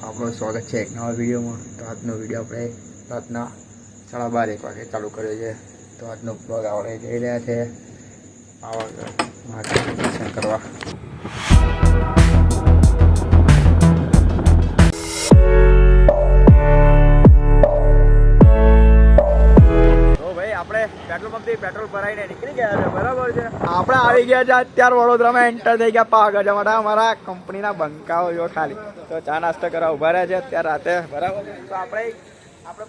આપણું સ્વાગત છે એક નવા વિડીયોમાં। તો આજનો વિડીયો આપણે રાતના 12:30 વાગે ચાલુ કર્યો છે। તો આજનો બ્લોગ આપણે જઈ રહ્યા છે પાવાગઢ મહાદેવના દર્શન કરવા। पेट्रोल पंप पेट्रोल भराई निकली गया है बराबर है। આપણે આવી ગયા છે અત્યારે વડોદરામાં એન્ટર થઈ ગયા પાવાગઢ માટે। અમારા કંપનીના બંકાઓ જો ખાલી તો ચા નાસ્તો કરવા ઉભા રહ્યા છે અત્યારે રાતે બરાબર છે। તો આપણે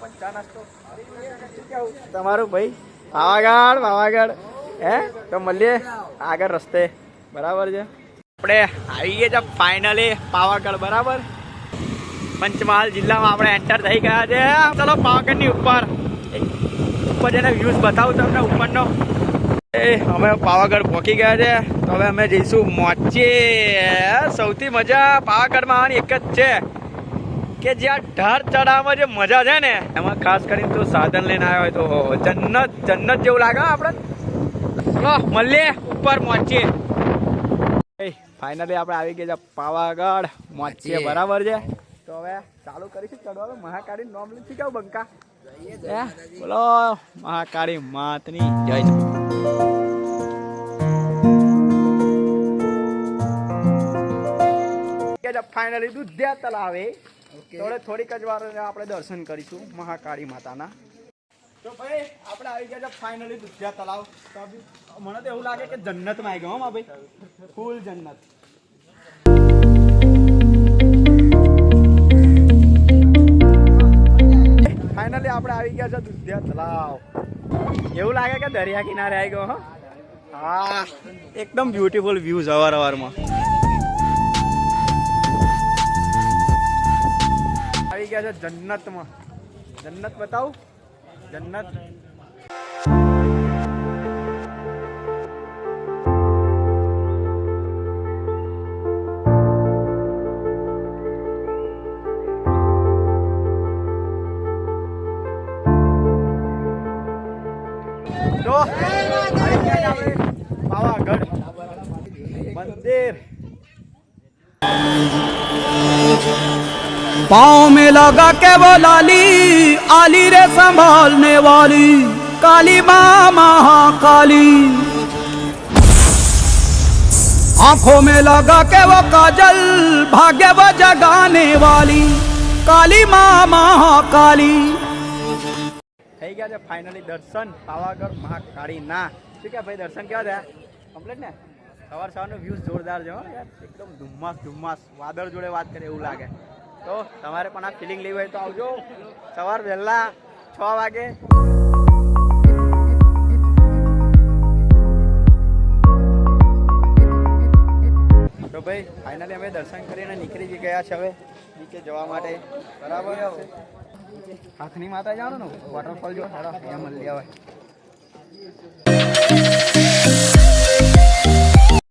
પણ ચા નાસ્તો કેવું તમારું ભાઈ પાવાગઢ હે તો મળીએ આગળ રસ્તે બરાબર છે। આપણે આવી ગયા છે ફાઇનલી પાવાગઢ બરાબર। પંચમહાલ જિલ્લામાં આપણે એન્ટર થઈ ગયા છે। ચલો પાવાગઢની ઉપર જેને વ્યૂઝ બતાવું તમને ઉપરનો। અમે પાવાગઢ પહોંચી ગયા છે। તો હવે અમે જઈશું મોચે। સૌથી મજા પાવાગઢમાં આવવાની એક જ છે કે જ્યાં ઢાળ ચડાવવામાં જે મજા છે ને એમાં ખાસ કરીને તો સાધન લઈને આવ્યો હોય તો જન્નત જેવું લાગે આપણે। ચલો મળીએ ઉપર મોચે। ફાઇનલી આપણે આવી ગયા છે પાવાગઢ મોચે બરાબર છે। તો હવે ચાલુ કરીશું ચડવાનું। મહાકાળી નોમ લીધી કેવું બંકા બોલો મહાકાળી માતની જય। ફાઇનલી દુધિયા તળાવે થોડીક જ વાર આપણે દર્શન કરીશું મહાકાળી માતાના। તો ભાઈ આપણે આવી ગયા છે ફાઇનલી દુધિયા તળાવ। મને તો એવું લાગે કે જન્નતમાં આવી ગયો હા ભાઈ, ફૂલ જન્નત। ફાઇનલી આપણે આવી ગયા છે દુધિયા તળાવ। એવું લાગે કે દરિયા કિનારે આવી ગયો હા, એકદમ બ્યુટીફુલ વ્યૂ સવારમાં આવી ગયા છે જન્નતમાં। જન્નત બતાવું જન્નત। तो पावागढ़ मंदिर पाँव में लगा के वो लाली आली रे संभालने वाली काली माँ महाकाली। आंखों में लगा के वो काजल भाग्य वो जगाने वाली काली माँ महाकाली। થઈ ગયા છે ફાઇનલી દર્શન પાવાગઢ મહાકાળીના। શું કે ભાઈ દર્શન કેવા થયા કમ્પ્લીટ ને? સવારનો વ્યૂઝ જોરદાર છે યાર, એકદમ ધુમ્મસ વાદળ જોડે વાત કરે એવું લાગે। તો તમારે પણ આ ફિલિંગ લેવી હોય તો આવજો સવાર વહેલા 6 વાગે। તો ભાઈ ફાઇનલી અમે દર્શન કરીને નીકળી ગયા છે હવે નીચે જવા માટે બરાબર છે। હાથની માતા જાણો ને વોટરફોલ જો સારા મળી આવે।